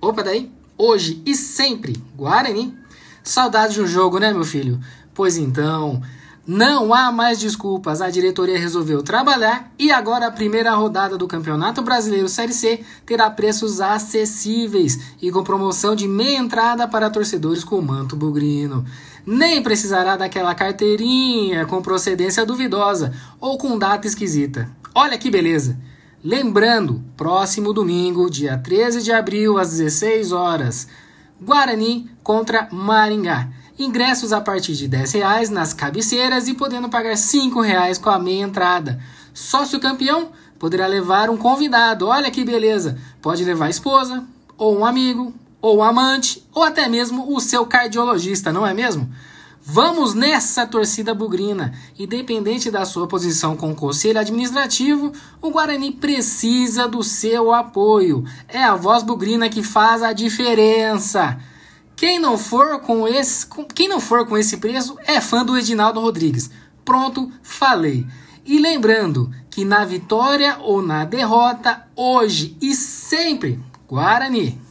Opa, daí? Hoje e sempre, Guarani. Saudade de um jogo, né, meu filho? Pois então, não há mais desculpas. A diretoria resolveu trabalhar e agora a primeira rodada do Campeonato Brasileiro Série C terá preços acessíveis e com promoção de meia entrada para torcedores com manto bugrino. Nem precisará daquela carteirinha com procedência duvidosa ou com data esquisita. Olha que beleza! Lembrando, próximo domingo, dia 13 de abril, às 16 horas, Guarani contra Maringá. Ingressos a partir de R$10 nas cabeceiras e podendo pagar R$5 com a meia entrada. Sócio campeão poderá levar um convidado. Olha que beleza! Pode levar a esposa, ou um amigo, ou um amante, ou até mesmo o seu cardiologista, não é mesmo? Vamos nessa torcida bugrina. Independente da sua posição com o Conselho Administrativo, o Guarani precisa do seu apoio. É a voz bugrina que faz a diferença. Quem não for com esse preço é fã do Edinaldo Rodrigues. Pronto, falei. E lembrando que na vitória ou na derrota, hoje e sempre, Guarani.